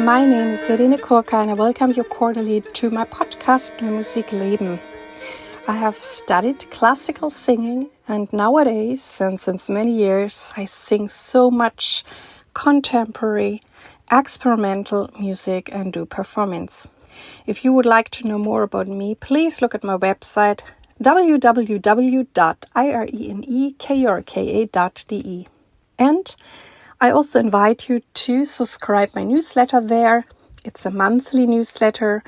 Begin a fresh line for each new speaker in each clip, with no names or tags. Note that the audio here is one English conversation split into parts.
My name is Rainy and I welcome you cordially to my podcast, Neue, musik, leben. I have studied classical singing and nowadays, and since many years, I sing so much contemporary, experimental music and do performance. If you would like to know more about me, please look at my website www.irenekurka.de. And I also invite you to subscribe my newsletter there. It's a monthly newsletter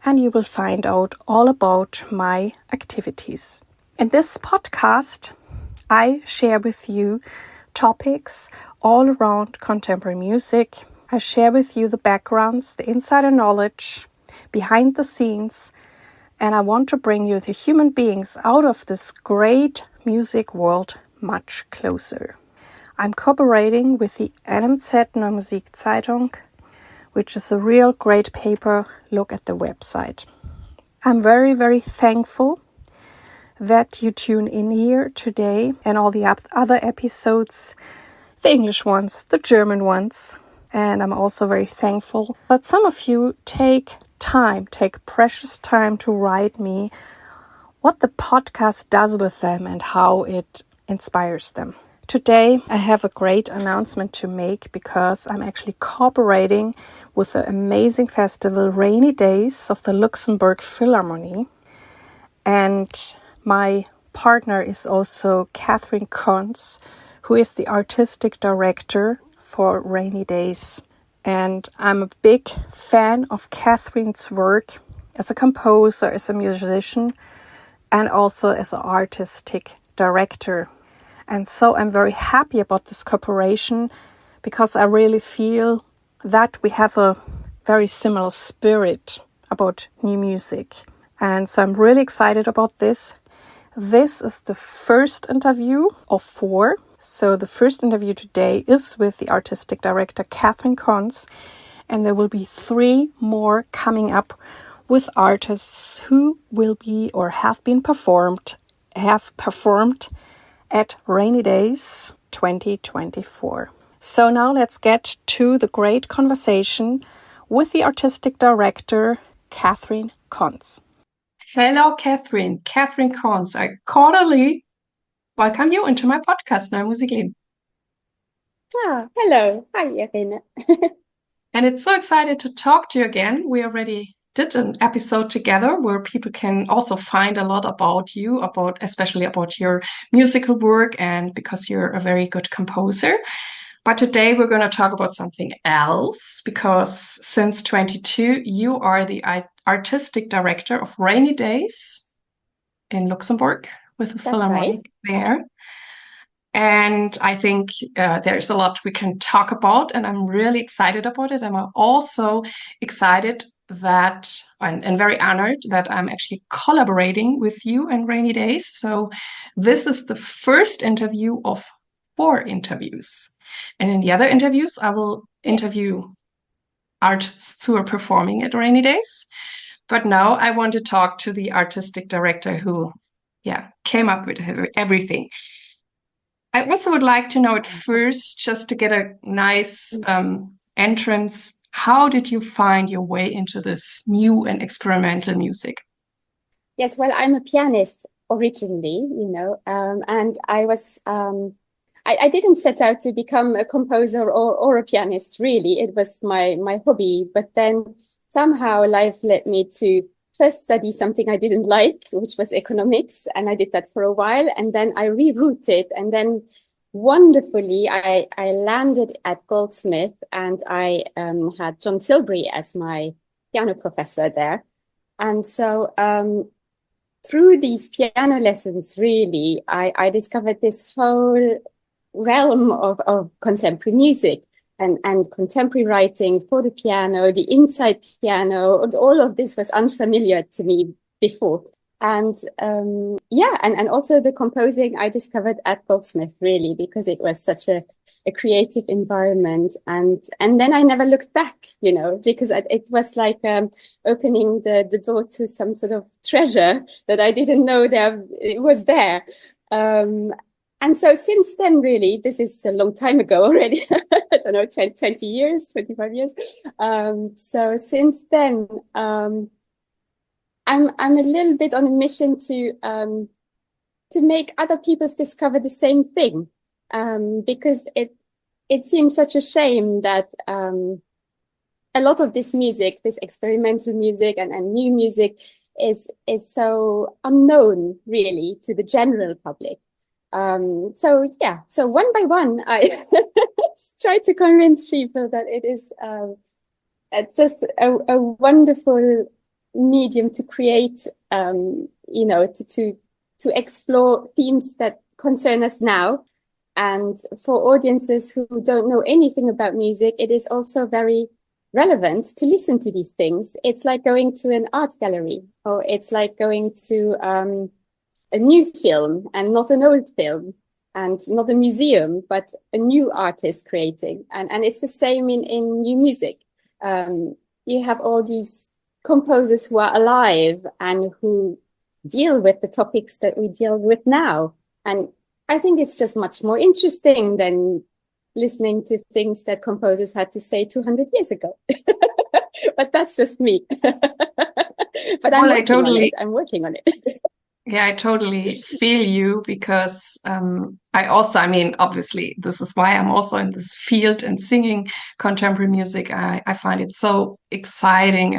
and you will find out all about my activities. In this podcast, I share with you topics all around contemporary music. I share with you the backgrounds, the insider knowledge, behind the scenes, and I want to bring you the human beings out of this great music world much closer. I'm cooperating with the NMZ Neue Musik Zeitung, which is a real great paper. Look at the website. I'm very, very thankful that you tune in here today and all the other episodes, the English ones, the German ones. And I'm also very thankful that some of you take precious time to write me what the podcast does with them and how it inspires them. Today, I have a great announcement to make because I'm actually cooperating with the amazing festival Rainy Days of the Luxembourg Philharmonie. And my partner is also Catherine Kontz, who is the artistic director for Rainy Days. And I'm a big fan of Catherine's work as a composer, as a musician, and also as an artistic director. And so I'm very happy about this cooperation because I really feel that we have a very similar spirit about new music. And so I'm really excited about this. This is the first interview of 4. So the first interview today is with the artistic director Catherine Kontz. And there will be 3 more coming up with artists who will be or have performed at Rainy Days 2024. So now let's get to the great conversation with the artistic director, Catherine Kontz. Hello, Catherine. Catherine Kontz. I cordially welcome you into my podcast, Neue, musik, leben.
Hello. Hi, Irene.
And it's so excited to talk to you again. We already did an episode together where people can also find a lot about you, especially about your musical work, and because you're a very good composer. But today we're going to talk about something else because since 22 you are the artistic director of Rainy Days in Luxembourg with the Philharmonic there. And I think there's a lot we can talk about, and I'm really excited about it. I'm also excited that and very honored that I'm actually collaborating with you and Rainy Days. So this is the first interview of 4 interviews. And in the other interviews, I will interview artists who are performing at Rainy Days. But now I want to talk to the artistic director who came up with everything. I also would like to know at first, just to get a nice entrance, how did you find your way into this new and experimental music?
Yes, well, I'm a pianist originally, and I was, I didn't set out to become a composer or a pianist, really. It was my hobby. But then somehow life led me to first study something I didn't like, which was economics. And I did that for a while. And then I rerouted. And then wonderfully, I landed at Goldsmith, and I had John Tilbury as my piano professor there. And so through these piano lessons, really, I discovered this whole realm of contemporary music and contemporary writing for the piano, the inside piano, and all of this was unfamiliar to me before. And and also the composing I discovered at Goldsmith, really, because it was such a creative environment. And then I never looked back, because it was like opening the door to some sort of treasure that I didn't know it was there. And so since then, really, this is a long time ago already, don't know, 20 years, 25 years. So since then, I'm a little bit on a mission to make other people discover the same thing, because it seems such a shame that a lot of this music, this experimental music and new music, is so unknown really to the general public. So one by one, I try to convince people that it is just a wonderful medium to create, to explore themes that concern us now. And for audiences who don't know anything about music, it is also very relevant to listen to these things. It's like going to an art gallery, or it's like going to a new film and not an old film, and not a museum, but a new artist creating. And it's the same in new music. You have all these composers who are alive and who deal with the topics that we deal with now. And I think it's just much more interesting than listening to things that composers had to say 200 years ago. But that's just me. But I'm working on it.
Yeah, I totally feel you, because I mean, obviously, this is why I'm also in this field and singing contemporary music. I find it so exciting,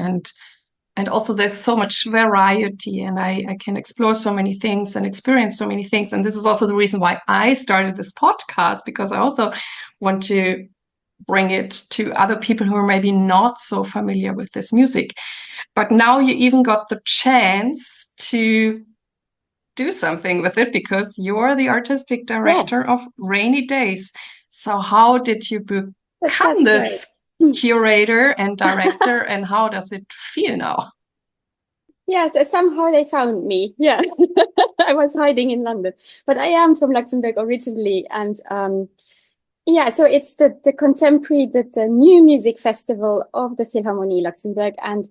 and also there's so much variety, and I can explore so many things and experience so many things. And this is also the reason why I started this podcast, because I also want to bring it to other people who are maybe not so familiar with this music. But now you even got the chance to do something with it, because you're the artistic director of Rainy Days. So how did you become this curator and director, and how does it feel now?
Yeah, so somehow they found me. Yeah, I was hiding in London, but I am from Luxembourg originally. And so it's the contemporary, the new music festival of the Philharmonie Luxembourg. And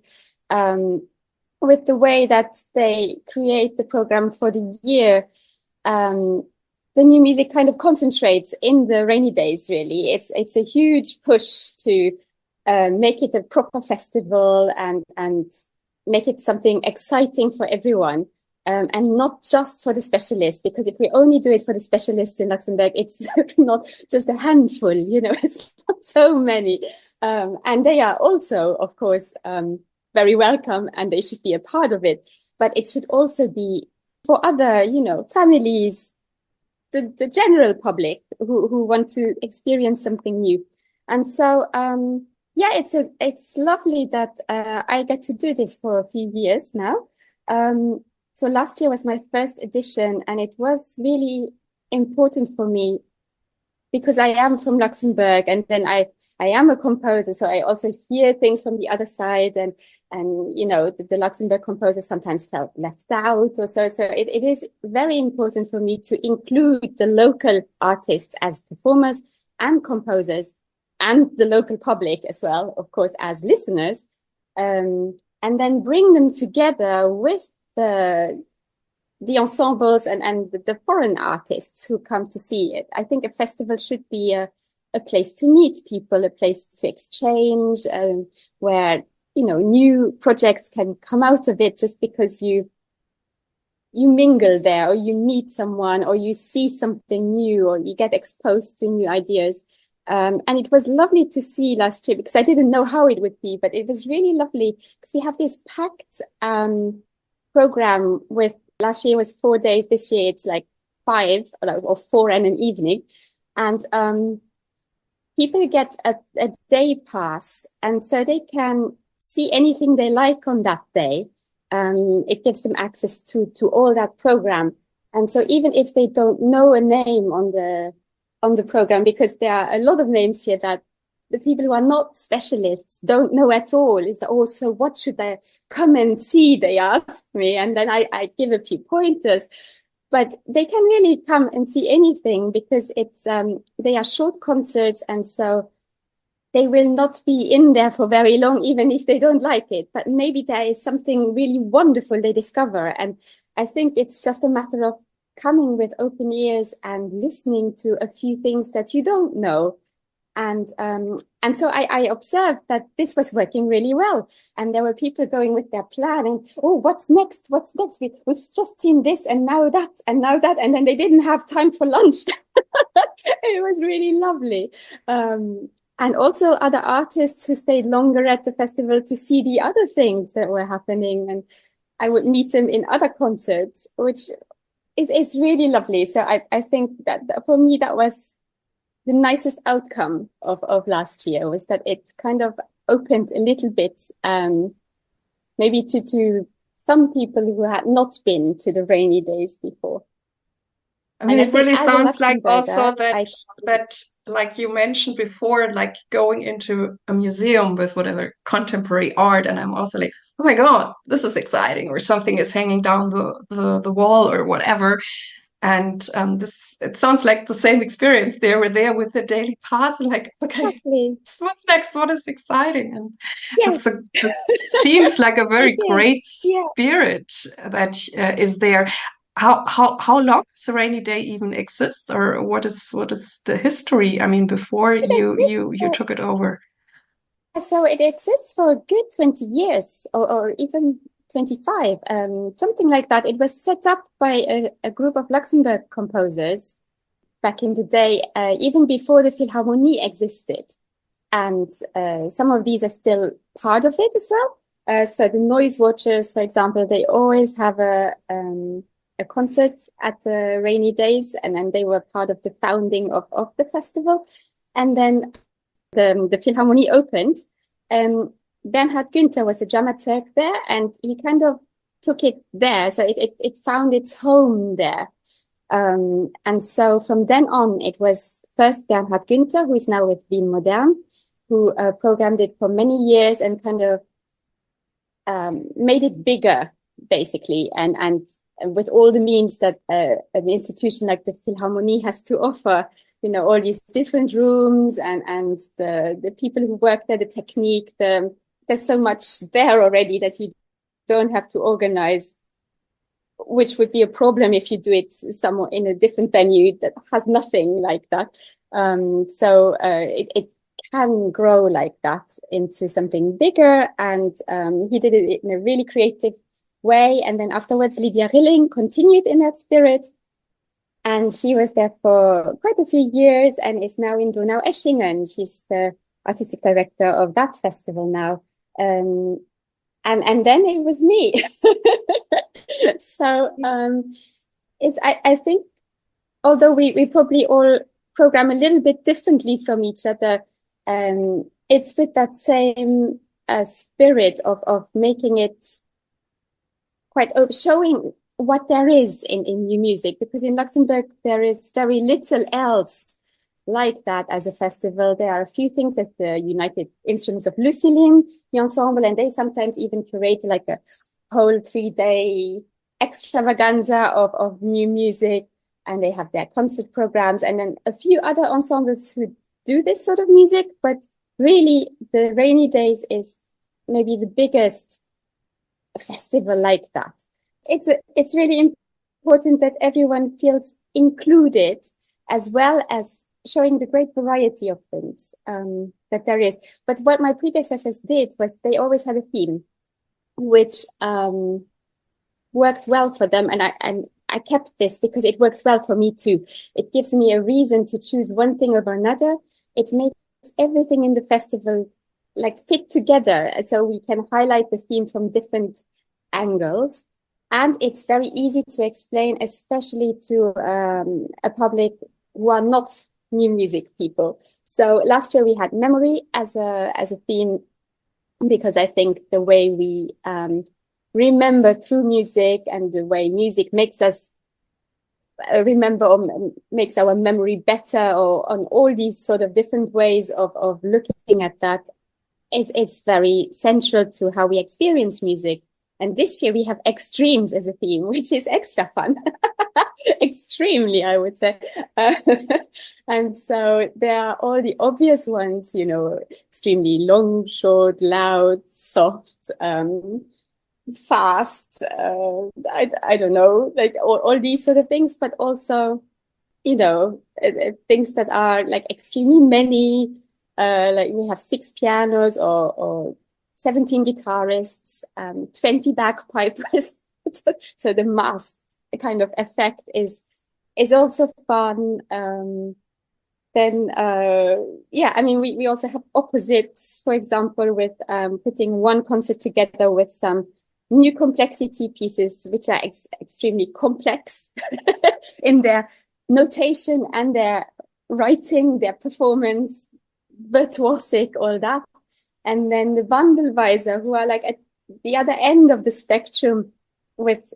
with the way that they create the program for the year, the new music kind of concentrates in the rainy days, really. It's a huge push to make it a proper festival and make it something exciting for everyone, and not just for the specialists, because if we only do it for the specialists in Luxembourg, it's not just a handful, it's not so many. And they are also, of course, very welcome, and they should be a part of it. But it should also be for other, families, the general public who want to experience something new. And so, it's lovely that I get to do this for a few years now. So last year was my first edition, and it was really important for me because I am from Luxembourg, and then I am a composer, so I also hear things from the other side, and the Luxembourg composers sometimes felt left out, or so it is very important for me to include the local artists as performers and composers, and the local public as well, of course, as listeners, and then bring them together with the ensembles and the foreign artists who come to see it. I think a festival should be a place to meet people, a place to exchange, where, new projects can come out of it just because you mingle there, or you meet someone, or you see something new, or you get exposed to new ideas. And it was lovely to see last year, because I didn't know how it would be, but it was really lovely because we have this packed program with, last year was 4 days. This year it's like 5 or 4 and an evening. And people get a day pass, and so they can see anything they like on that day. It gives them access to all that program. And so even if they don't know a name on the program, because there are a lot of names here that the people who are not specialists don't know at all. It's also, what should I come and see? They ask me, and then I give a few pointers. But they can really come and see anything, because it's they are short concerts, and so they will not be in there for very long, even if they don't like it. But maybe there is something really wonderful they discover. And I think it's just a matter of coming with open ears and listening to a few things that you don't know. And so I observed that this was working really well. And there were people going with their plan and, oh, what's next? What's next? We've just seen this and now that and now that. And then they didn't have time for lunch. It was really lovely. And also other artists who stayed longer at the festival to see the other things that were happening. And I would meet them in other concerts, which is really lovely. So I think that for me, that was the nicest outcome of last year, was that it kind of opened a little bit, maybe to some people who had not been to the Rainy Days before.
I mean,
And
it really
as a
sounds like also
Luxembourger,
that like you mentioned before, like going into a museum with whatever contemporary art, and I'm also like, oh my God, this is exciting, or something is hanging down the wall or whatever. And this, it sounds like the same experience. They were there with the daily pass, and like, okay,
exactly.
what's next? What is exciting? And
Yes.
it seems like a
It
very
is.
great
Yeah.
spirit that is there. How long does a rainy day even exist, or what is the history? I mean, before
It
you
exists.
took it over.
So it exists for a good 20 years or even 25, something like that. It was set up by a group of Luxembourg composers back in the day, even before the Philharmonie existed. And some of these are still part of it as well. So the Noise Watchers, for example, they always have a concert at the Rainy Days, and then they were part of the founding of the festival. And then the Philharmonie opened. Bernhard Günther was a dramaturg there, and he kind of took it there. So it found its home there. And so from then on, it was first Bernhard Günther, who is now with Wien Modern, who programmed it for many years and kind of made it bigger, basically, and with all the means that an institution like the Philharmonie has to offer, you know, all these different rooms and the people who work there, the technique, there's so much there already that you don't have to organize, which would be a problem if you do it somewhere in a different venue that has nothing like that. So it can grow like that into something bigger. And he did it in a really creative way. And then afterwards, Lydia Rilling continued in that spirit. And she was there for quite a few years and is now in Donau-Eschingen. She's the artistic director of that festival now. And then it was me. So I think, although we probably all program a little bit differently from each other, it's with that same spirit of making it quite showing what there is in new music, because in Luxembourg there is very little else like that as a festival. There are a few things at the United Instruments of Lucilin, the ensemble, and they sometimes even curate like a whole 3-day extravaganza of new music, and they have their concert programs, and then a few other ensembles who do this sort of music. But really, the Rainy Days is maybe the biggest festival like that. It's really important that everyone feels included, as well as showing the great variety of things that there is. But what my predecessors did was they always had a theme, which worked well for them, and I kept this because it works well for me too. It gives me a reason to choose one thing over another. It makes everything in the festival like fit together, and so we can highlight the theme from different angles. And it's very easy to explain, especially to a public who are not new music people. So last year we had memory as a theme, because I think the way we remember through music and the way music makes us remember or makes our memory better, or on all these sort of different ways of looking at that, it's very central to how we experience music. And this year we have extremes as a theme, which is extra fun. Extremely, I would say. And so there are all the obvious ones, you know, extremely long, short, loud, soft, fast. I don't know, like all these sort of things, but also, you know, things that are like extremely many, Like we have 6 pianos or 17 guitarists, 20 bagpipers. So the mass kind of effect is also fun. Then yeah, I mean we also have opposites, for example, with putting one concert together with some new complexity pieces, which are extremely complex in their notation and their writing, their performance, virtuosic, all that. And then the Wandelweiser, who are like at the other end of the spectrum with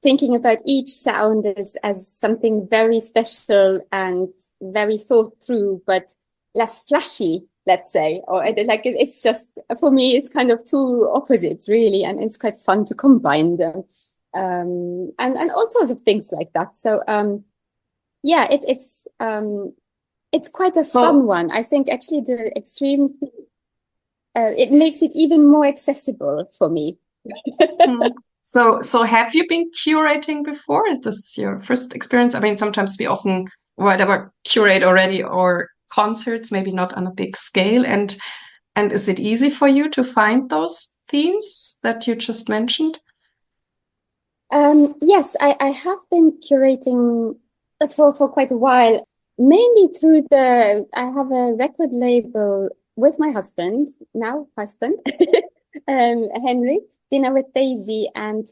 thinking about each sound as something very special and very thought through, but less flashy, let's say. Or like it's just, for me, it's kind of two opposites, really. And it's quite fun to combine them. And all sorts of things like that. So yeah, it's quite a fun one. I think actually the extreme, it makes it even more accessible for me.
So have you been curating before? Is this your first experience? I mean, sometimes we often, whatever, curate already or concerts, maybe not on a big scale. And is it easy for you to find those themes that you just mentioned?
Yes, I have been curating for quite a while, mainly through I have a record label with my husband, Henry, Dinner with Daisy, and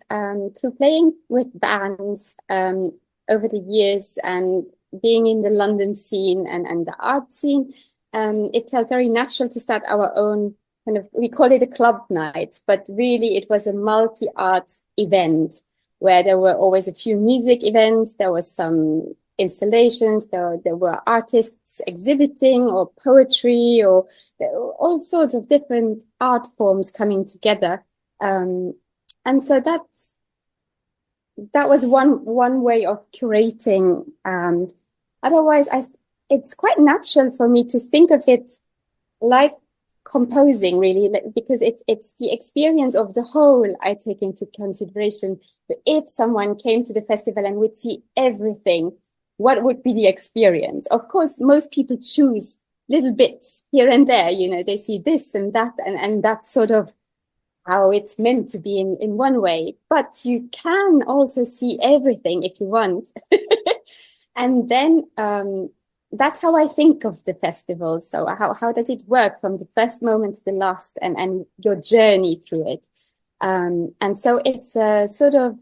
through playing with bands over the years and being in the London scene and the art scene, it felt very natural to start our own kind of, we call it a club night, but really it was a multi-art event where there were always a few music events, there was some installations, there were artists exhibiting or poetry or all sorts of different art forms coming together. And so that was one way of curating. Otherwise, it's quite natural for me to think of it like composing, really, because it's the experience of the whole I take into consideration. If someone came to the festival and would see everything, what would be the experience? Of course, most people choose little bits here and there, they see this and that, and that's sort of how it's meant to be in one way. But you can also see everything if you want. And then that's how I think of the festival. So how does it work from the first moment to the last and your journey through it? And so it's a sort of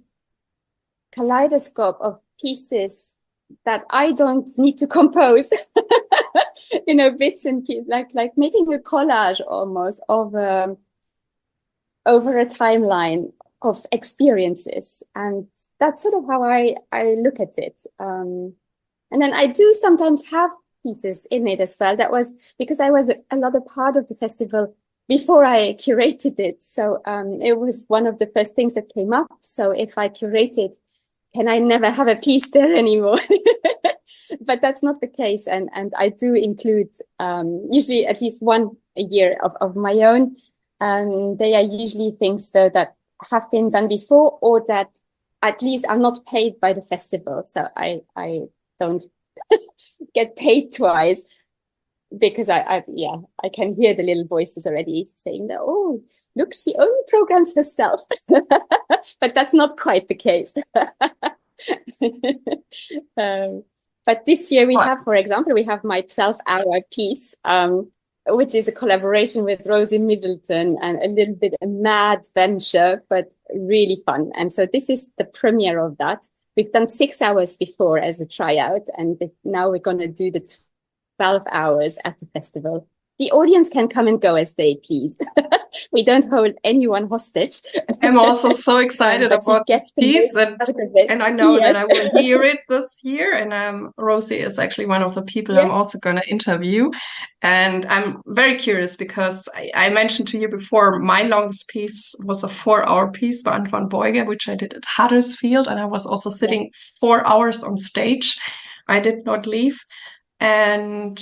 kaleidoscope of pieces that I don't need to compose, bits and pieces, like making a collage almost of over a timeline of experiences. And that's sort of how I look at it. And then I do sometimes have pieces in it as well. That was because I was a lot of part of the festival before I curated it. So it was one of the first things that came up. So if I curate it, can I never have a piece there anymore? But that's not the case. And I do include usually at least one a year of my own. They are usually things though that have been done before or that at least are not paid by the festival. So I don't get paid twice because I can hear the little voices already saying that, oh, look, she only programs herself. But that's not quite the case. But this year we have, for example, we have my 12-hour piece, which is a collaboration with Rosie Middleton and a little bit a mad venture, but really fun. And so this is the premiere of that. We've done 6 hours before as a tryout, and now we're going to do the 12 hours at the festival. The audience can come and go as they please. We don't hold anyone hostage.
I'm also so excited about this piece, and I know that I will hear it this year. And Rosie is actually one of the people I'm also going to interview. And I'm very curious because I mentioned to you before, my longest piece was a 4-hour piece by Antoine Beuger, which I did at Huddersfield. And I was also sitting 4 hours on stage. I did not leave. And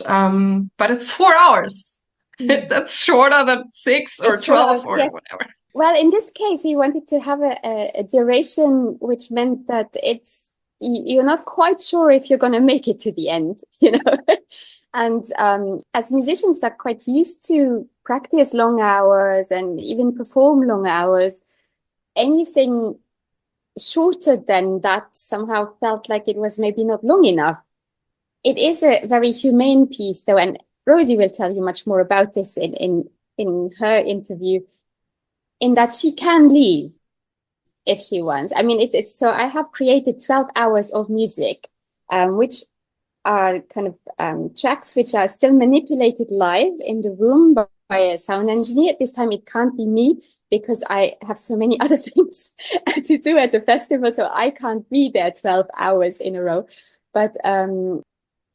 but it's 4 hours. That's shorter than 6 or 12 or whatever.
Well, in this case, he wanted to have a duration, which meant that you're not quite sure if you're going to make it to the end, And as musicians are quite used to practice long hours and even perform long hours, anything shorter than that somehow felt like it was maybe not long enough. It is a very humane piece, though, and Rosie will tell you much more about this in her interview, in that she can leave if she wants. I mean, it's so I have created 12 hours of music, which are kind of tracks which are still manipulated live in the room by a sound engineer. This time it can't be me because I have so many other things to do at the festival, so I can't be there 12 hours in a row. But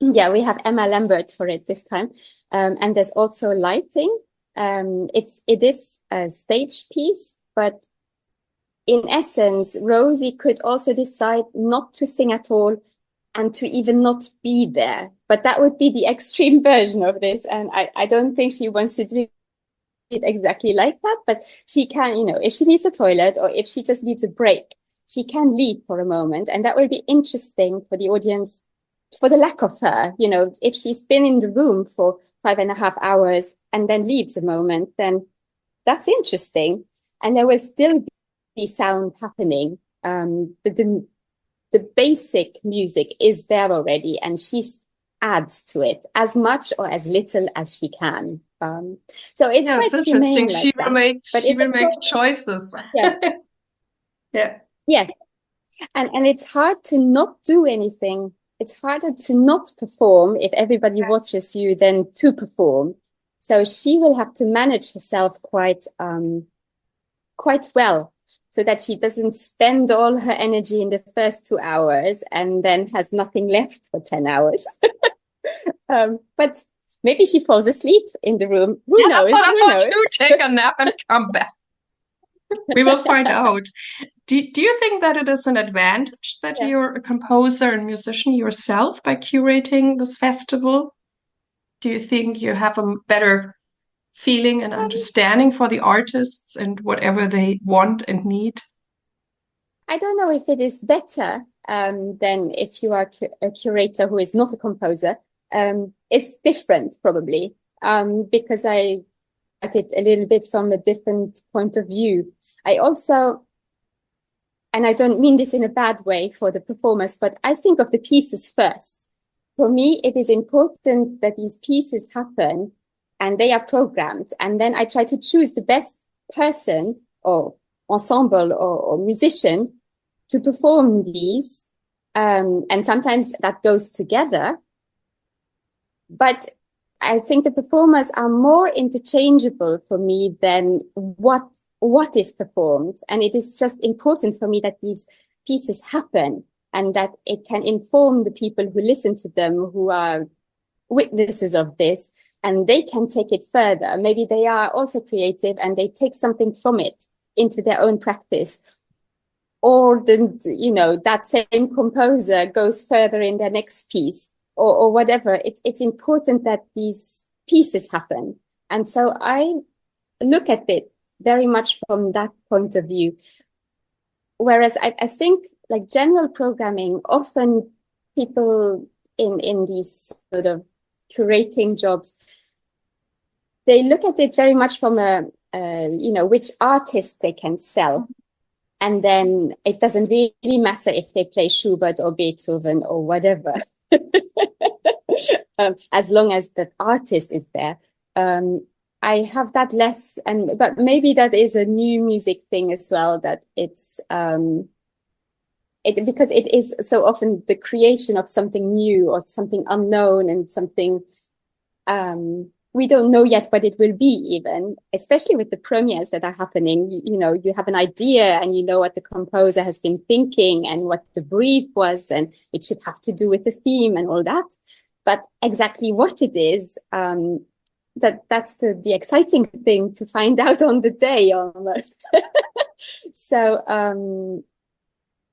yeah, we have Emma Lambert for it this time. And there's also lighting. It is a stage piece, but in essence, Rosie could also decide not to sing at all and to even not be there. But that would be the extreme version of this. And I don't think she wants to do it exactly like that, but she can, you know, if she needs a toilet or if she just needs a break, she can leave for a moment. And that will be interesting for the audience, for the lack of her. You know, if she's been in the room for 5.5 hours and then leaves a moment, then that's interesting. And there will still be sound happening. The basic music is there already, and she adds to it as much or as little as she can. So it's quite
interesting.
Like
she will make choices.
Yeah.
Yeah.
Yes. And it's hard to not do anything. It's harder to not perform if everybody watches you than to perform. So she will have to manage herself quite well, so that she doesn't spend all her energy in the first 2 hours and then has nothing left for 10 hours. But maybe she falls asleep in the room. Who knows?
That's what I want to take a nap and come back. We will find out. Do you think that it is an advantage that you're a composer and musician yourself by curating this festival? Do you think you have a better feeling and understanding for the artists and whatever they want and need?
I don't know if it is better than if you are a curator who is not a composer. It's different, probably, because I at it a little bit from a different point of view. I also, and I don't mean this in a bad way for the performers, but I think of the pieces first. For me, it is important that these pieces happen and they are programmed. And then I try to choose the best person or ensemble or musician to perform these. And sometimes that goes together. But I think the performers are more interchangeable for me than what is performed. And it is just important for me that these pieces happen and that it can inform the people who listen to them, who are witnesses of this, and they can take it further. Maybe they are also creative and they take something from it into their own practice. Or that same composer goes further in their next piece or whatever. It's important that these pieces happen. And so I look at it very much from that point of view. Whereas I think like general programming, often people in these sort of curating jobs, they look at it very much from which artist they can sell. And then it doesn't really matter if they play Schubert or Beethoven or whatever, as long as that artist is there. I have that less, but maybe that is a new music thing as well, that it's because it is so often the creation of something new or something unknown and something we don't know yet what it will be, even, especially with the premieres that are happening. You have an idea and you know what the composer has been thinking and what the brief was, and it should have to do with the theme and all that. But exactly what it is, that's the exciting thing to find out on the day almost. So,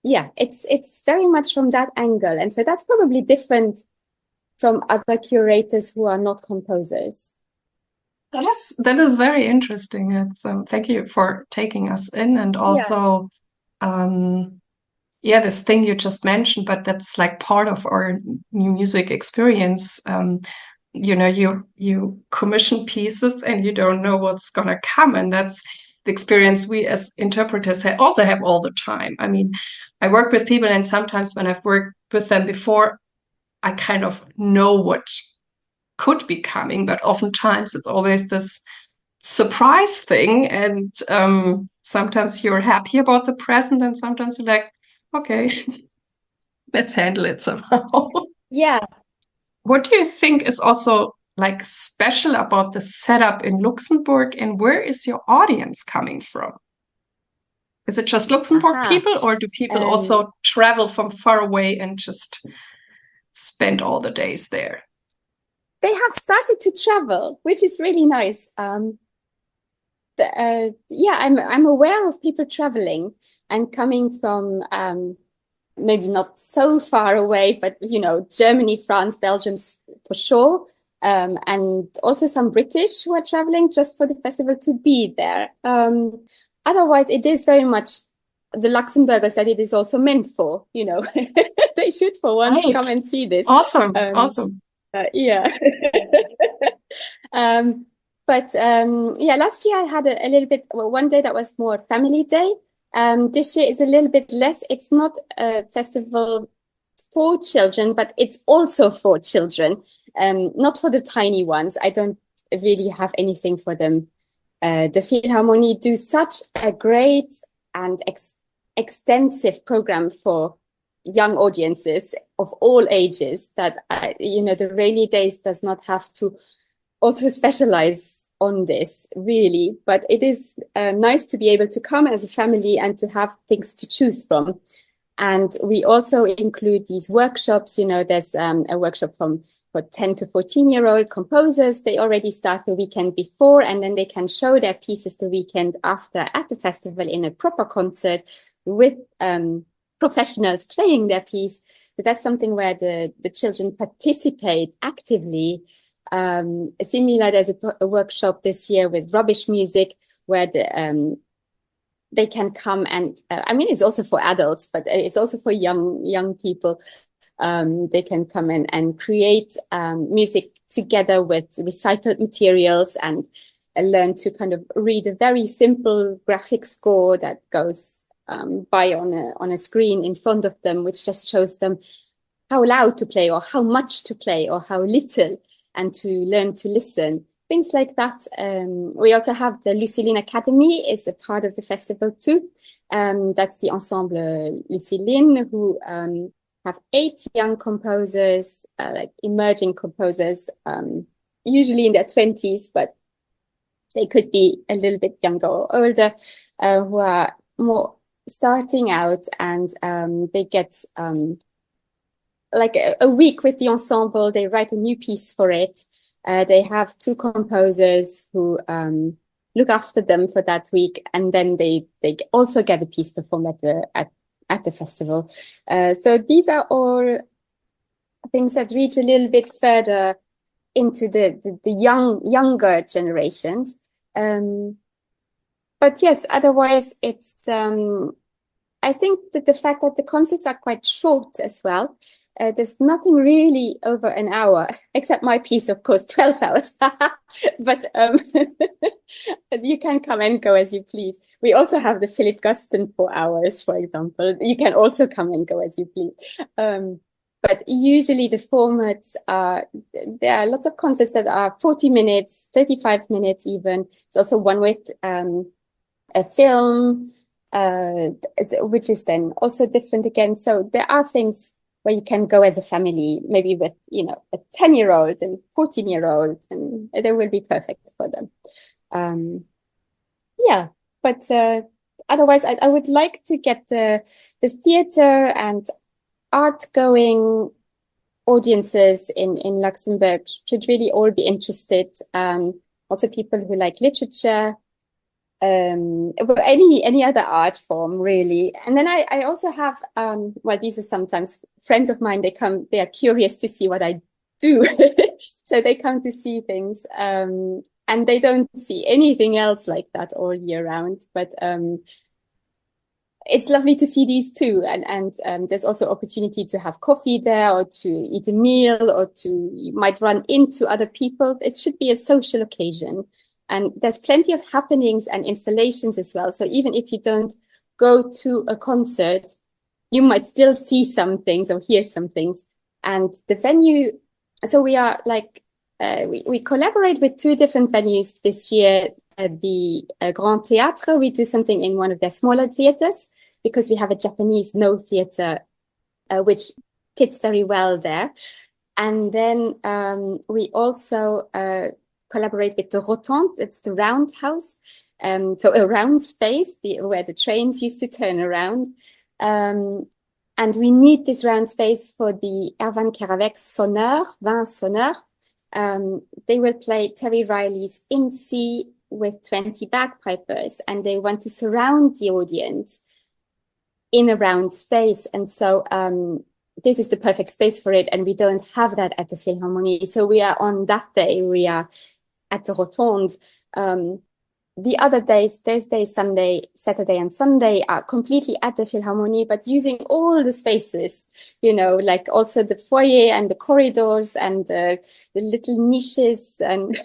it's very much from that angle. And so that's probably different from other curators who are not composers.
That is very interesting. It's thank you for taking us in, and also this thing you just mentioned, but that's like part of our new music experience. you commission pieces and you don't know what's gonna come, and that's the experience we as interpreters also have all the time. I mean, I work with people, and sometimes when I've worked with them before, I kind of know what could be coming, but oftentimes it's always this surprise thing, and sometimes you're happy about the present, and sometimes you're like, okay, let's handle it somehow.
Yeah.
What do you think is also like special about the setup in Luxembourg, and where is your audience coming from? Is it just Luxembourg people, or do people also travel from far away and just spend all the days there?
They have started to travel, which is really nice. Yeah, I'm aware of people traveling and coming from maybe not so far away, but Germany, France, Belgium for sure, and also some British who are traveling just for the festival to be there. Otherwise, it is very much the Luxembourgers that it is also meant for. They should for once come and see this.
Awesome, awesome.
Yeah. But last year I had a little bit, one day that was more family day. This year is a little bit less. It's not a festival for children, but it's also for children, not for the tiny ones. I don't really have anything for them. The Philharmonie do such a great and extensive program for young audiences of all ages that, the Rainy Days does not have to also specialize on this, really. But it is nice to be able to come as a family and to have things to choose from. And we also include these workshops. There's a workshop for 10 to 14-year-old composers. They already start the weekend before, and then they can show their pieces the weekend after at the festival in a proper concert with professionals playing their piece. So that's something where the children participate actively. Similar, there's a workshop this year with rubbish music where they can come and it's also for adults, but it's also for young people. They can come in and create music together with recycled materials and learn to kind of read a very simple graphic score that goes by on a screen in front of them, which just shows them how loud to play or how much to play or how little, and to learn to listen. Things like that. We also have the Lucéline Academy is a part of the festival too. That's the Ensemble Lucéline, who have 8 young composers, like emerging composers, usually in their 20s, but they could be a little bit younger or older, who are more starting out, and they get like a week with the ensemble. They write a new piece for it. They have 2 composers who look after them for that week, and then they also get a piece performed at the festival. So these are all things that reach a little bit further into the younger generations. But yes, otherwise it's I think that the fact that the concerts are quite short as well. There's nothing really over an hour, except my piece, of course, 12 hours. But you can come and go as you please. We also have the Philip Guston 4 hours, for example. You can also come and go as you please. But usually the formats are, there are lots of concerts that are 40 minutes, 35 minutes even. It's also one with a film, which is then also different again. So there are things where you can go as a family, maybe with, a 10-year-old and 14-year-old, and they will be perfect for them. But otherwise, I would like to get the theater and art-going audiences in Luxembourg should really all be interested. Also people who like literature, any other art form really. And then I also have these are sometimes friends of mine. They are curious to see what I do. So they come to see things, and they don't see anything else like that all year round. But it's lovely to see these too. And there's also opportunity to have coffee there or to eat a meal or you might run into other people. It should be a social occasion. And there's plenty of happenings and installations as well. So even if you don't go to a concert, you might still see some things or hear some things. And the venue, so we are like, we collaborate with 2 different venues this year. The Grand Théâtre, we do something in one of their smaller theaters because we have a Japanese no theater, which fits very well there. And then we also collaborate with the Rotonde. It's the roundhouse. So a round space where the trains used to turn around. And we need this round space for the Erwan Kerouac's Sonneur, Vin Sonneur. They will play Terry Riley's In C with 20 bagpipers, and they want to surround the audience in a round space. And so this is the perfect space for it, and we don't have that at the Philharmonie. So we are on that day, we are at the Rotonde. The other days, Thursday, Sunday, Saturday, and Sunday are completely at the Philharmonie, but using all the spaces, you know, like also the foyer and the corridors and the little niches and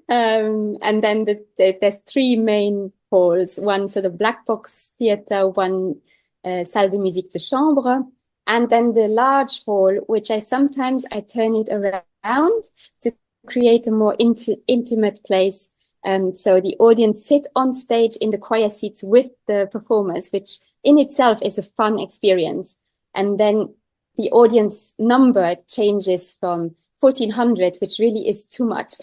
and then there's 3 main halls, one sort of black box theater, one salle de musique de chambre, and then the large hall, which I turn it around to create a more intimate place. So the audience sit on stage in the choir seats with the performers, which in itself is a fun experience. And then the audience number changes from 1,400, which really is too much.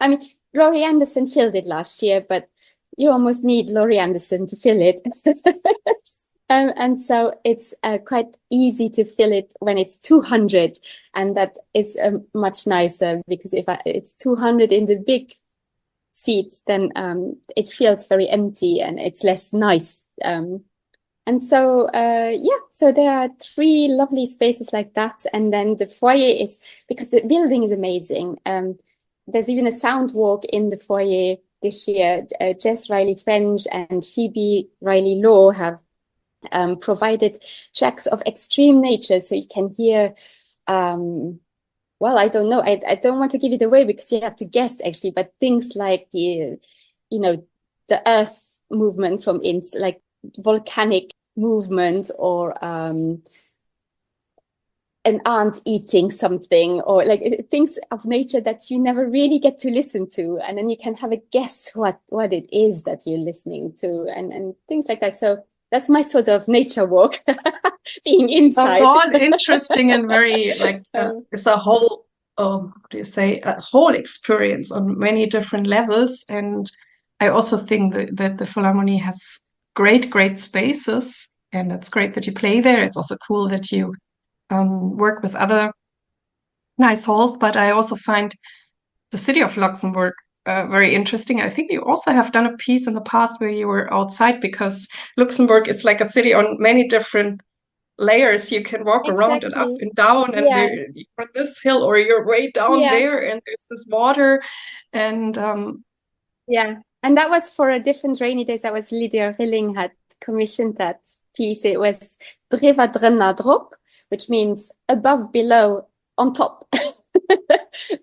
I mean, Laurie Anderson filled it last year, but you almost need Laurie Anderson to fill it. And so it's quite easy to fill it when it's 200. And that is much nicer because if it's 200 in the big seats, then it feels very empty and it's less nice. And so, so there are 3 lovely spaces like that. And then the foyer is, because the building is amazing. There's even a sound walk in the foyer this year. Jess Riley French and Phoebe Riley Law have provided tracks of extreme nature. So you can hear, well, I don't know. I don't want to give it away because you have to guess actually, but things like the earth movement from like volcanic movement or an ant eating something or like things of nature that you never really get to listen to. And then you can have a guess what it is that you're listening to and things like that. So that's my sort of nature walk, being inside.
That's all interesting and very like it's a whole, how do you say, a whole experience on many different levels. And I also think that the Philharmonie has great spaces, and it's great that you play there. It's also cool that you work with other nice halls. But I also find the city of Luxembourg very interesting. I think you also have done a piece in the past where you were outside, because Luxembourg is like a city on many different layers. You can walk around and up and down, and you're on this hill or you're way down there, and there's this water. And
and that was for a different Rainy Days. That was Lydia Rilling had commissioned that piece. It was Brevadrena Drop, which means above, below, on top.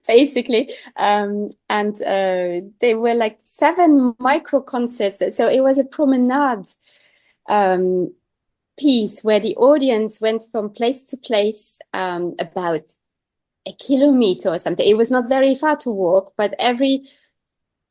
Basically, and they were like 7 micro concerts. So it was a promenade piece where the audience went from place to place, about a kilometer or something. It was not very far to walk, but every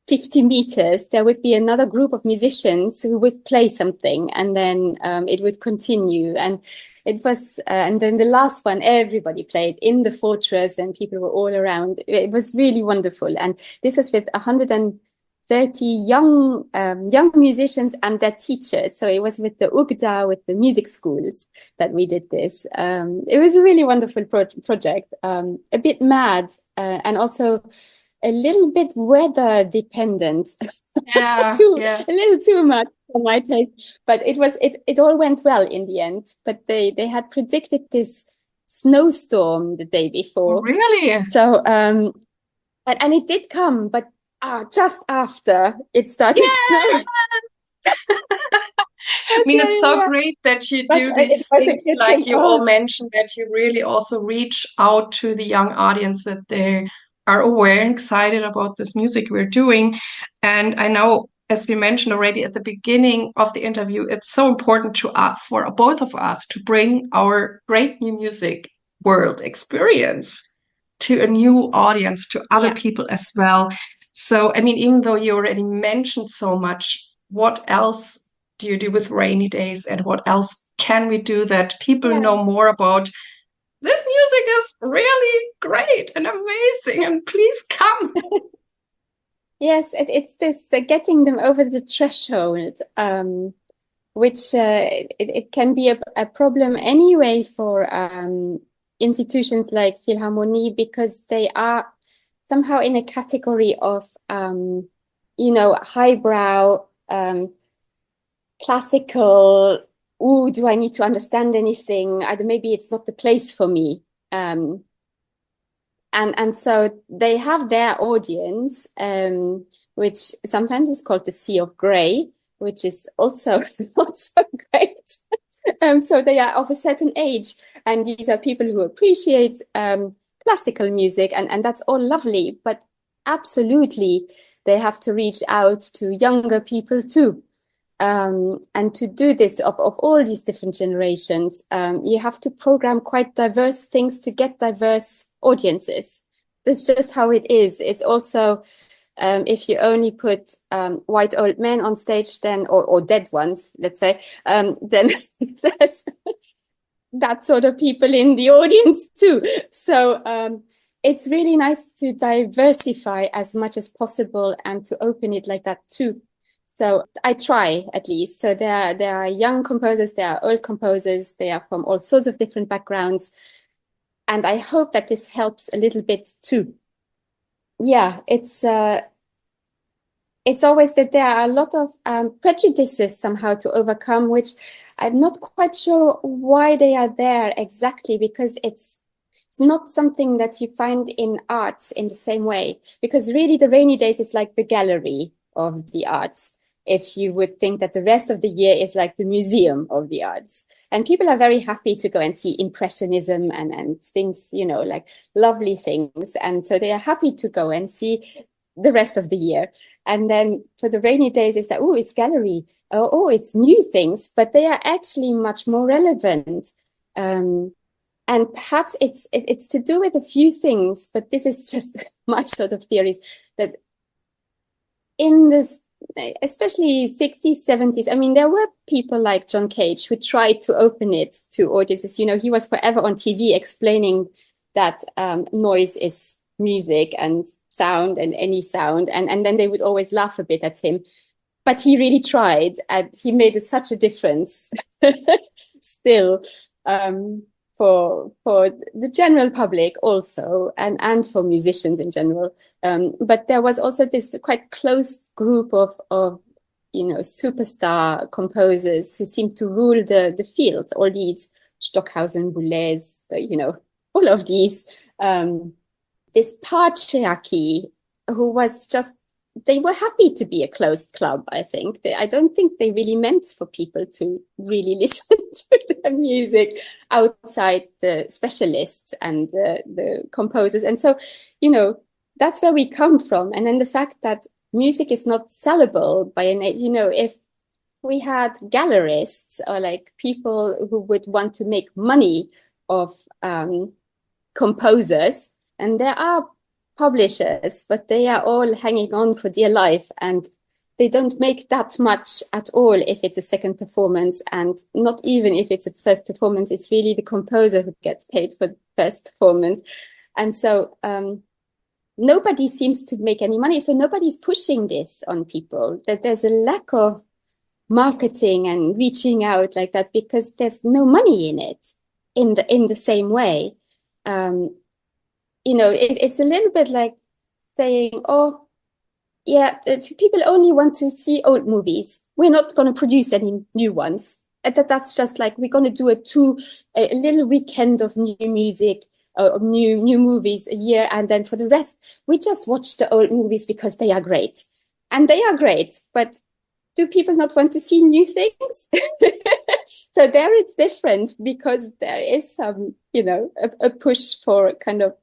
50 meters, there would be another group of musicians who would play something, and then it would continue. And it was, and then the last one, everybody played in the fortress, and people were all around. It was really wonderful. And this was with 130 young musicians and their teachers. So it was with the UGDA, with the music schools, that we did this. It was a really wonderful project, a bit mad, and also a little bit weather dependent. A little too much for my taste. But it all went well in the end. But they had predicted this snowstorm the day before.
Really?
So and it did come, but just after it started snowing.
I mean, it's so great that you do these things, like you all mentioned, that you really also reach out to the young audience, that they are aware and excited about this music we're doing. And I know, as we mentioned already at the beginning of the interview, it's so important to for both of us to bring our great new music world experience to a new audience, to other people as well. So, I mean, even though you already mentioned so much, what else do you do with Rainy Days, and what else can we do that people know more about? This music is really great and amazing, and please come.
Yes, it's this getting them over the threshold, which it can be a problem anyway for institutions like Philharmonie, because they are somehow in a category of, highbrow, classical. Ooh, do I need to understand anything? Maybe it's not the place for me. And so they have their audience, which sometimes is called the Sea of Grey, which is also not so great. So they are of a certain age, and these are people who appreciate classical music, and that's all lovely. But absolutely, they have to reach out to younger people too. And to do this of all these different generations, you have to program quite diverse things to get diverse audiences. That's just how it is. It's also, if you only put white old men on stage, then or dead ones, let's say, then there's that sort of people in the audience too. So it's really nice to diversify as much as possible and to open it like that too. So I try, at least. So there are young composers, there are old composers, they are from all sorts of different backgrounds. And I hope that this helps a little bit too. Yeah, it's always that there are a lot of prejudices somehow to overcome, which I'm not quite sure why they are there exactly, because it's not something that you find in arts in the same way. Because really the Rainy Days is like the gallery of the arts, if you would think that the rest of the year is like the museum of the arts. And people are very happy to go and see Impressionism and things, like lovely things. And so they are happy to go and see the rest of the year. And then for the Rainy Days, it's like, oh, it's gallery. Oh, it's new things, but they are actually much more relevant. And perhaps it's to do with a few things, but this is just my sort of theories, that in this, especially 60s, 70s, I mean, there were people like John Cage who tried to open it to audiences. He was forever on TV explaining that noise is music and sound and any sound. And then they would always laugh a bit at him. But he really tried, and he made such a difference still. For the general public also, and for musicians in general. But there was also this quite close group of superstar composers who seemed to rule the field, all these Stockhausen, Boulez, all of these, this patriarchy, who was just, they were happy to be a closed club, I think. I don't think they really meant for people to really listen to their music outside the specialists and the composers. And so, that's where we come from. And then the fact that music is not sellable by an age, if we had gallerists or like people who would want to make money of composers, and there are publishers, but they are all hanging on for dear life, and they don't make that much at all if it's a second performance, and not even if it's a first performance. It's really the composer who gets paid for the first performance. And so nobody seems to make any money, so nobody's pushing this on people, that there's a lack of marketing and reaching out like that, because there's no money in it in the same way. It's a little bit like saying, oh, yeah, people only want to see old movies. We're not going to produce any new ones. That's just like, we're going to do a little weekend of new music, of new movies a year. And then for the rest, we just watch the old movies because they are great. And they are great, but do people not want to see new things? So there it's different because there is some, a push for kind of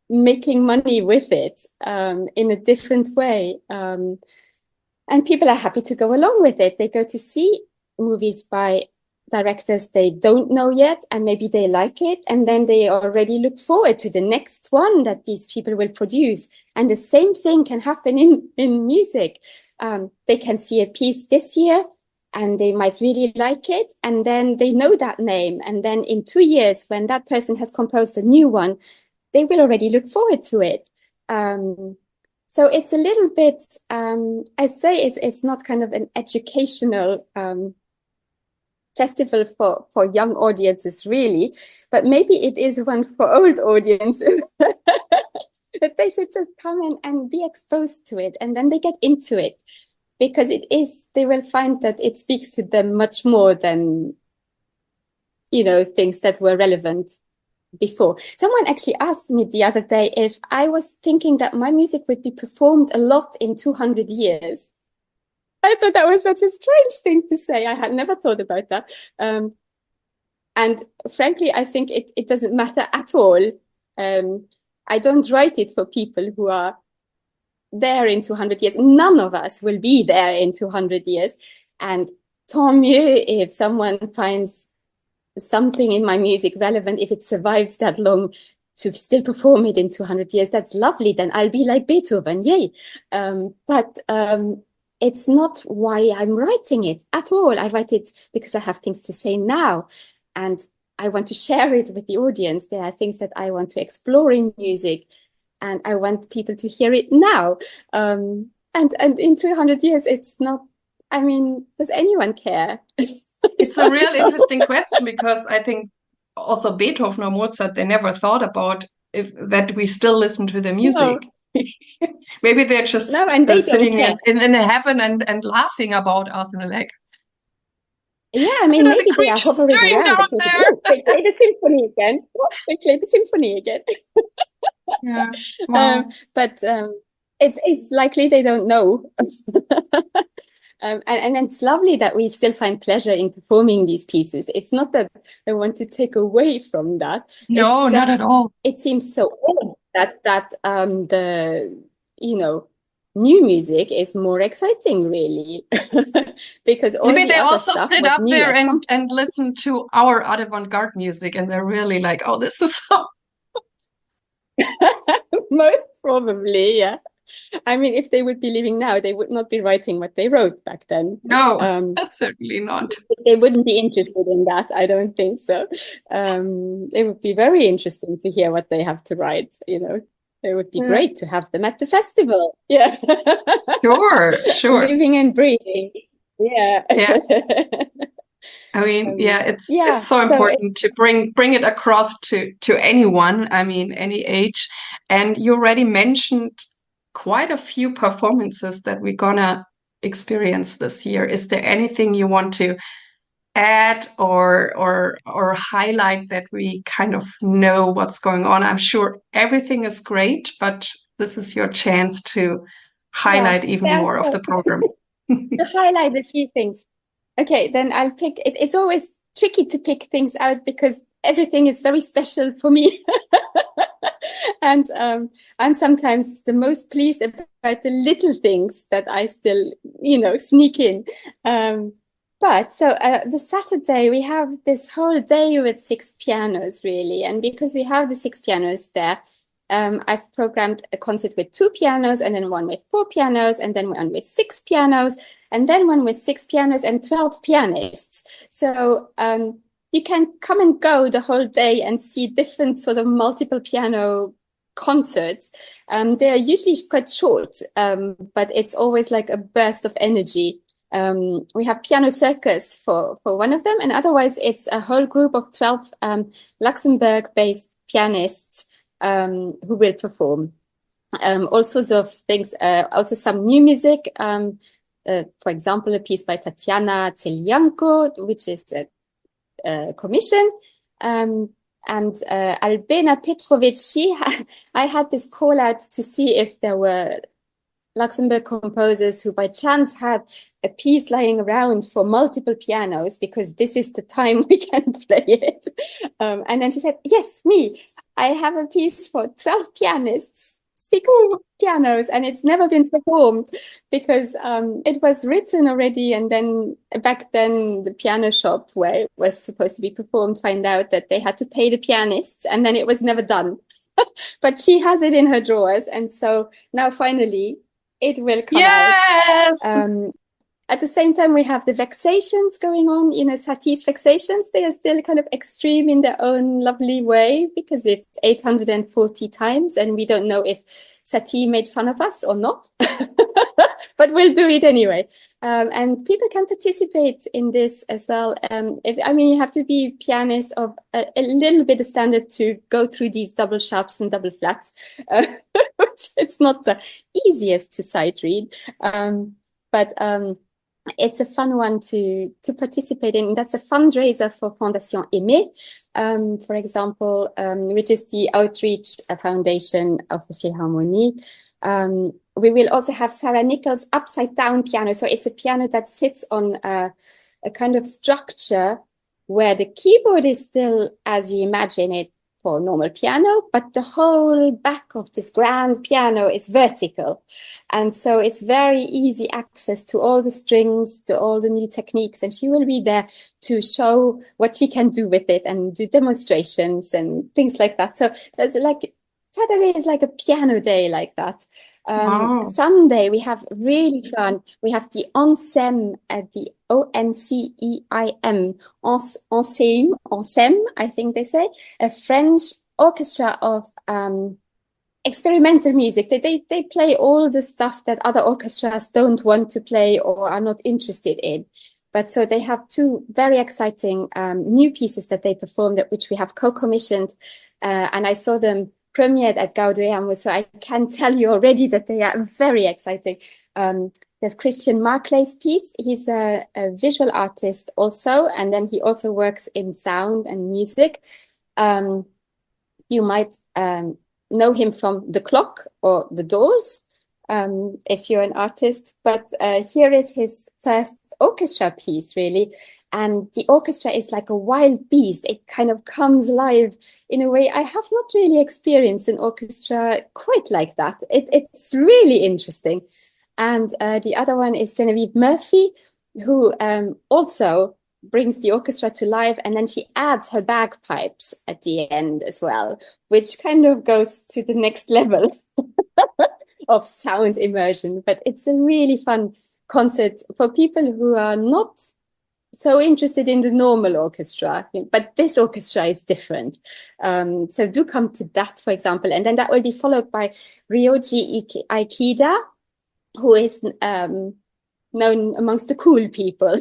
making money with it in a different way. And people are happy to go along with it. They go to see movies by directors they don't know yet, and maybe they like it, and then they already look forward to the next one that these people will produce. And the same thing can happen in music. They can see a piece this year and they might really like it, and then they know that name, and then in 2 years when that person has composed a new one, they will already look forward to it. So it's a little bit, I say it's not kind of an educational festival for young audiences, really, but maybe it is one for old audiences. That they should just come in and be exposed to it, and then they get into it, because they will find that it speaks to them much more than, things that were relevant before. Someone actually asked me the other day if I was thinking that my music would be performed a lot in 200 years. I thought that was such a strange thing to say. I had never thought about that. And frankly, I think it doesn't matter at all. I don't write it for people who are there in 200 years. None of us will be there in 200 years. And tant mieux if someone finds something in my music relevant, if it survives that long to still perform it in 200 years. That's lovely. Then I'll be like Beethoven. Yay. But it's not why I'm writing it at all. I write it because I have things to say now, and I want to share it with the audience. There are things that I want to explore in music, and I want people to hear it now. And in 200 years, it's not, does anyone care?
It's a real interesting question, because I think also Beethoven or Mozart, they never thought about that we still listen to their music. No. Maybe they're just sitting in heaven and laughing about us, and like,
yeah, maybe they are hovering around. They play the symphony again. They play the symphony again.
Yeah, wow.
But it's likely they don't know. And it's lovely that we still find pleasure in performing these pieces. It's not that I want to take away from that.
No, not at all.
It seems so odd that the new music is more exciting, really, because
maybe they also sit up there and listen to our avant-garde music, and they're really like, oh, this is so.
Most probably, yeah. If they would be living now, they would not be writing what they wrote back then.
No, certainly not.
They wouldn't be interested in that. I don't think so. It would be very interesting to hear what they have to write. It would be great to have them at the festival. Yeah.
Sure.
Living and breathing. Yeah.
It's so important to bring it across to anyone. Any age. And you already mentioned quite a few performances that we're gonna experience this year. Is there anything you want to add or highlight that we kind of know what's going on? I'm sure everything is great, but this is your chance to highlight even more of the program.
To highlight a few things. Okay, then I'll pick it. It's always tricky to pick things out because everything is very special for me. And I'm sometimes the most pleased about the little things that I still, sneak in. But the Saturday, we have this whole day with 6 pianos, really. And because we have the 6 pianos there, I've programmed a concert with 2 pianos, and then one with 4 pianos, and then one with 6 pianos, and then one with 6 pianos and 12 pianists. So you can come and go the whole day and see different sort of multiple piano concerts. They're usually quite short, but it's always like a burst of energy. We have Piano Circus for one of them, and otherwise it's a whole group of 12 Luxembourg-based pianists who will perform. All sorts of things, also some new music. For example, a piece by Tatiana Celianco, which is a commission. And Albena Petrovici, I had this call out to see if there were Luxembourg composers who by chance had a piece lying around for multiple pianos, because this is the time we can play it. And then she said, yes, me, I have a piece for 12 pianists, 6 pianos, and it's never been performed because it was written already. And then back then, the piano shop where it was supposed to be performed found out that they had to pay the pianists, and then it was never done. But she has it in her drawers. And so now finally it will come out. At the same time, we have the vexations going on. You know, Satie's vexations, they are still kind of extreme in their own lovely way because it's 840 times and we don't know if Satie made fun of us or not, but we'll do it anyway. And people can participate in this as well. You have to be pianist of a little bit of standard to go through these double sharps and double flats, which it's not the easiest to sight read. But it's a fun one to participate in. That's a fundraiser for Fondation Aimée, for example, which is the outreach foundation of the Philharmonie. We will also have Sarah Nichols' upside down piano. So it's a piano that sits on a kind of structure where the keyboard is still as you imagine it for a normal piano, but the whole back of this grand piano is vertical. And so it's very easy access to all the strings, to all the new techniques. And she will be there to show what she can do with it and do demonstrations and things like that. So there's like, Saturday is like a piano day like that. Sunday we have really fun. We have the ONSEM at the ONCEIM, ONSEM, I think they say, a French orchestra of experimental music. They play all the stuff that other orchestras don't want to play or are not interested in. But so they have 2 very exciting new pieces that they performed, which we have co-commissioned, and I saw them premiered at Gaudeamus, so I can tell you already that they are very exciting. There's Christian Marclay's piece. He's a visual artist also, and then he also works in sound and music. You might know him from The Clock or The Doors, if you're an artist. But here is his first orchestra piece, really. And the orchestra is like a wild beast. It kind of comes alive in a way I have not really experienced an orchestra quite like that. It's really interesting. And the other one is Genevieve Murphy, who also brings the orchestra to life, and then she adds her bagpipes at the end as well, which kind of goes to the next level of sound immersion. But it's a really fun concert for people who are not so interested in the normal orchestra, but this orchestra is different. So do come to that, for example. And then that will be followed by Ryoji Aikida, who is known amongst the cool people.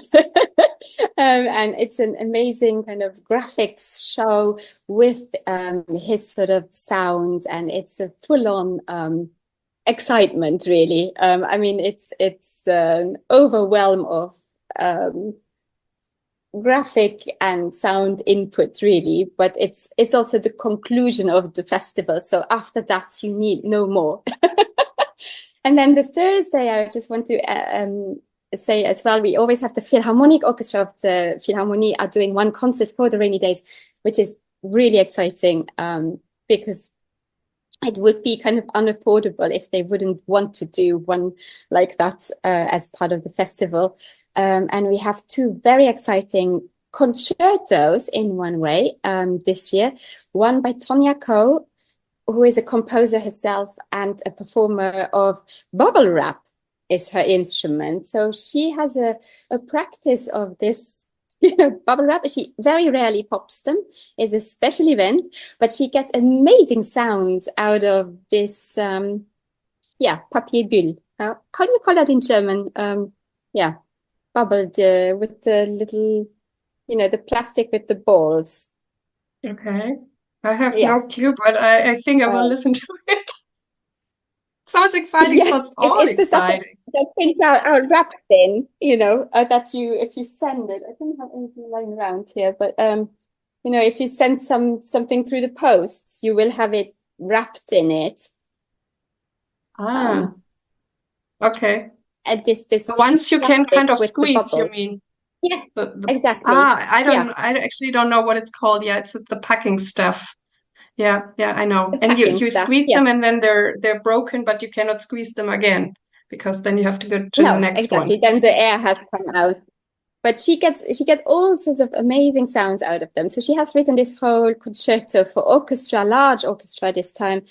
And it's an amazing kind of graphics show with his sort of sound, and it's a full-on excitement, really. It's an overwhelm of graphic and sound input, really, but it's also the conclusion of the festival. So after that, you need no more. And then the Thursday, I just want to say as well, we always have the Philharmonic Orchestra of the Philharmonie are doing one concert for the Rainy Days, which is really exciting because it would be kind of unaffordable if they wouldn't want to do one like that as part of the festival. And we have 2 very exciting concertos in one way this year. One by Tonya Ko, who is a composer herself and a performer of bubble wrap is her instrument. So she has a practice of this, bubble wrap. She very rarely pops them. It's a special event, but she gets amazing sounds out of this, papier bulle. How do you call that in German? Bubbled with the little, the plastic with the balls.
Okay. I have no clue, but I think I will listen to it. Sounds exciting.
Yes,
Sounds all
it's the stuff
exciting.
that things are wrapped in, that if you send it, I don't have anything lying around here, but if you send something through the post, you will have it wrapped in it.
Okay.
And this
The ones you can kind of
with
squeeze, you mean?
Yeah,
The
exactly.
I actually don't know what it's called. Yeah, it's the packing stuff. Yeah, I know. And you squeeze them and then they're broken, but you cannot squeeze them again because then you have to go to the next one.
Then the air has come out. But she gets all sorts of amazing sounds out of them. So she has written this whole concerto for orchestra, large orchestra this time,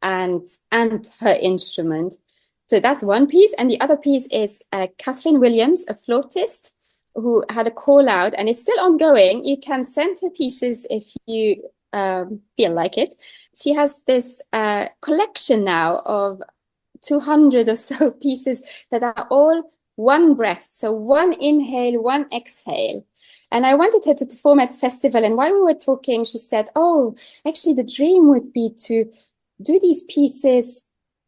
and her instrument. So that's one piece. And the other piece is Catherine Williams, a flautist, who had a call out, and it's still ongoing. You can send her pieces if you feel like it. She has this collection now of 200 or so pieces that are all one breath. So one inhale, one exhale. And I wanted her to perform at festival. And while we were talking, she said, oh, actually the dream would be to do these pieces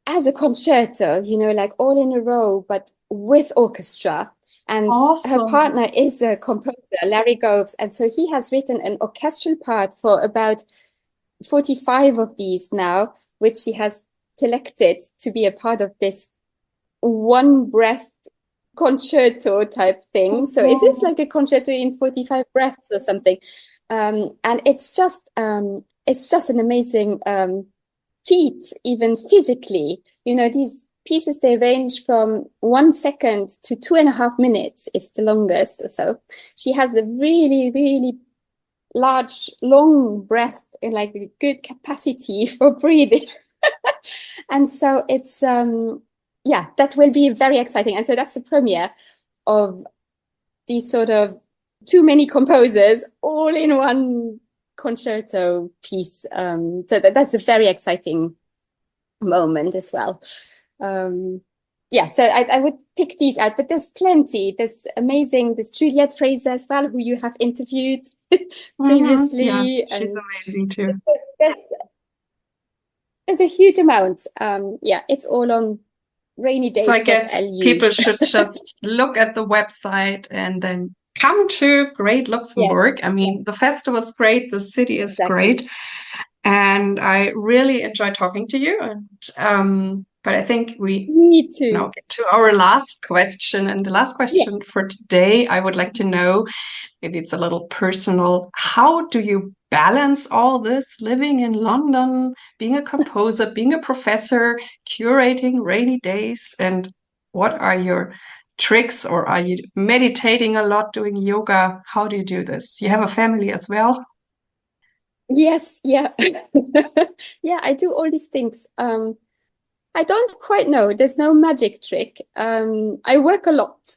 as a concerto, you know, like all in a row, but with orchestra. And awesome. Her partner is a composer, Larry Goves. And so he has written an orchestral part for about 45 of these now, which he has selected to be a part of this one breath concerto type thing. So it is like a concerto in 45 breaths or something. And it's just an amazing feat, even physically. You know, these pieces, they range from 1 second to 2.5 minutes is the longest or so. She has the really, really large, long breath and like a good capacity for breathing. And so it's, that will be very exciting. And so that's the premiere of these sort of too many composers all in one concerto piece. So that's a very exciting moment as well. So I would pick these out, but there's plenty. There's Juliette Fraser as well, who you have interviewed previously.
Yes, she's amazing too.
There's a huge amount. It's all on Rainy Days.
So I guess people should just look at the website and then come to Great Luxembourg. Yes. I mean, the festival is great. The city is great. And I really enjoy talking to you. And but I think we now get to our last question. And the last question for today, I would like to know, maybe it's a little personal, how do you balance all this, living in London, being a composer, being a professor, curating Rainy Days? And what are your tricks? Or are you meditating a lot, doing yoga? How do you do this? You have a family as well?
Yes, yeah. I do all these things. I don't quite know. There's no magic trick. I work a lot.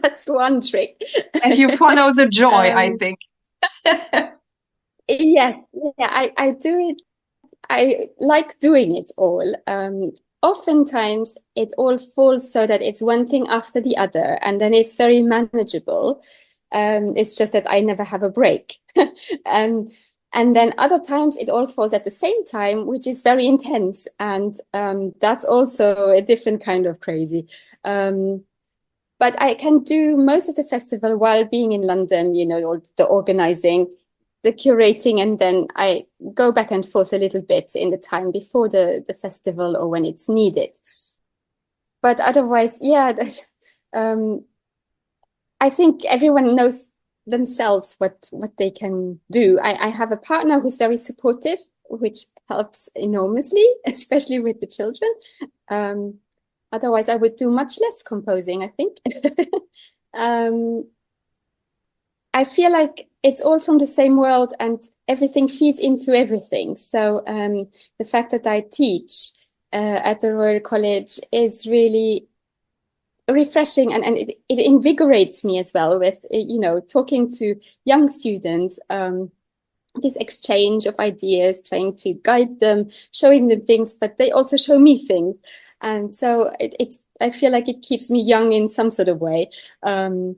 That's one trick.
And you follow the joy, I think.
Yes, I do it. I like doing it all. Oftentimes it all falls so that it's one thing after the other, and then it's very manageable. It's just that I never have a break. And then other times it all falls at the same time, which is very intense. And that's also a different kind of crazy. But I can do most of the festival while being in London, you know, the organizing, the curating, and then I go back and forth a little bit in the time before the festival or when it's needed. But otherwise, I think everyone knows themselves what they can do. I have a partner who's very supportive, which helps enormously, especially with the children. Otherwise I would do much less composing, I think. I feel like it's all from the same world and everything feeds into everything. So the fact that I teach at the Royal College is really refreshing, and it invigorates me as well with, you know, talking to young students, this exchange of ideas, trying to guide them, showing them things, but they also show me things. And so I feel like it keeps me young in some sort of way. And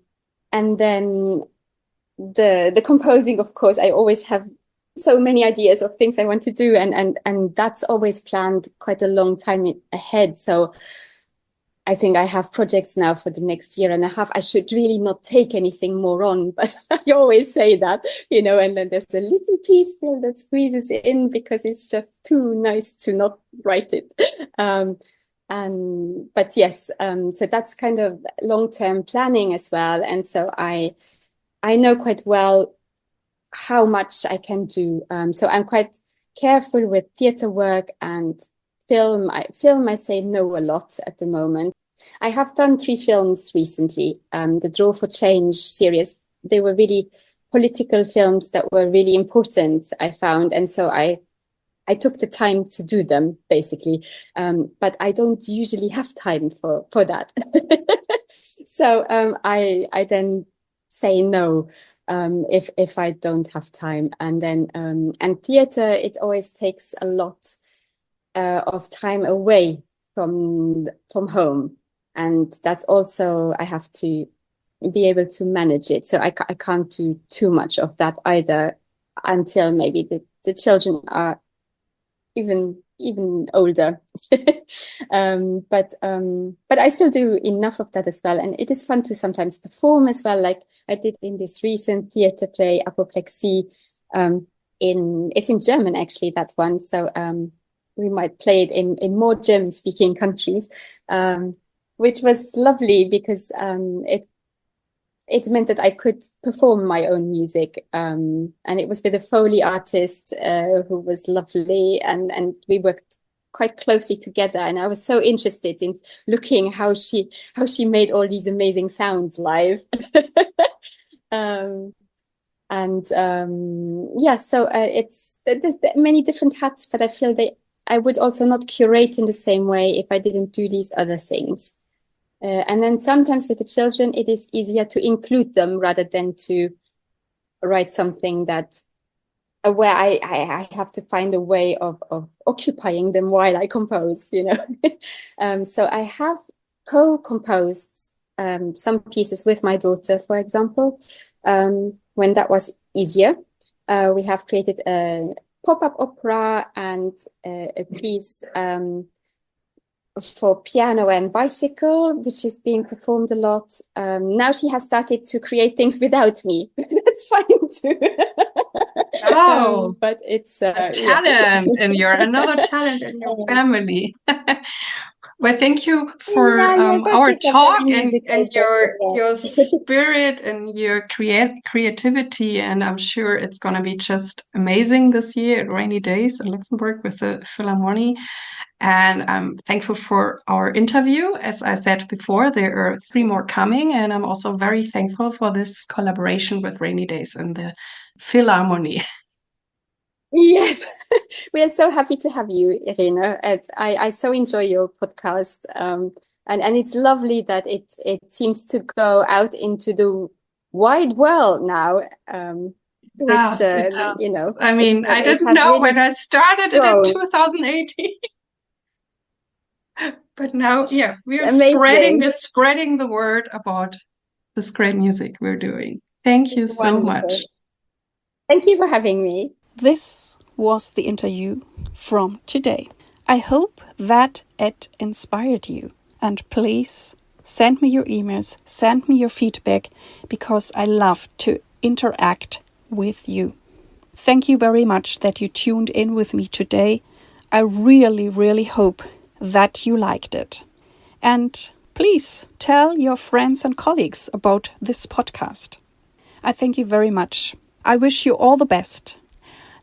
then the composing, of course, I always have so many ideas of things I want to do, and that's always planned quite a long time ahead. So I think I have projects now for the next year and a half. I should really not take anything more on, but I always say that, you know, and then there's a little piece still that squeezes in because it's just too nice to not write it. But yes, so that's kind of long-term planning as well. And so I know quite well how much I can do. So I'm quite careful with theatre work and film. I say no a lot at the moment. I have done 3 films recently. The Draw for Change series. They were really political films that were really important, I found. And so I took the time to do them, basically. But I don't usually have time for that. So I then say no if I don't have time. And then and theatre, it always takes a lot of time away from home. And that's also, I have to be able to manage it. So I can't do too much of that either until maybe the children are even older. But I still do enough of that as well. And it is fun to sometimes perform as well, like I did in this recent theatre play, Apoplexie. It's in German, actually, that one. So we might play it in more German-speaking countries, which was lovely because it meant that I could perform my own music. And it was with a Foley artist who was lovely, and we worked quite closely together. And I was so interested in looking how she made all these amazing sounds live. Yeah, so there's many different hats, but I feel I would also not curate in the same way if I didn't do these other things. And then sometimes with the children, it is easier to include them rather than to write something that where I have to find a way of occupying them while I compose, you know. So I have co-composed some pieces with my daughter, for example, when that was easier. We have created a pop-up opera and a piece for piano and bicycle, which is being performed a lot. Now she has started to create things without me. That's fine too.
Oh,
but it's
a talent another talent in your family. Well, thank you for our talk and your spirit and your creativity. And I'm sure it's going to be just amazing this year at Rainy Days in Luxembourg with the Philharmonie. And I'm thankful for our interview. As I said before, there are 3 more coming. And I'm also very thankful for this collaboration with Rainy Days and the Philharmonie.
Yes, we are so happy to have you, Irene. I so enjoy your podcast. And it's lovely that it seems to go out into the wide world now.
Which, it does.
You know,
I mean, I didn't know really when I started it in 2018. But now, yeah, we're spreading the word about this great music we're doing. Thank you so much.
Thank you for having me.
This was the interview from today. I hope that it inspired you. And please send me your emails, send me your feedback, because I love to interact with you. Thank you very much that you tuned in with me today. I really, really hope that you liked it. And please tell your friends and colleagues about this podcast. I thank you very much. I wish you all the best.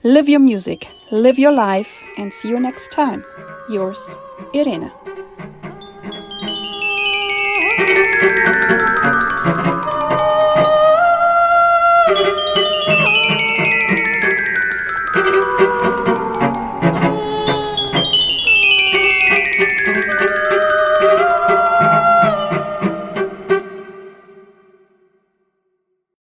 Live your music, live your life, and see you next time. Yours, Irene.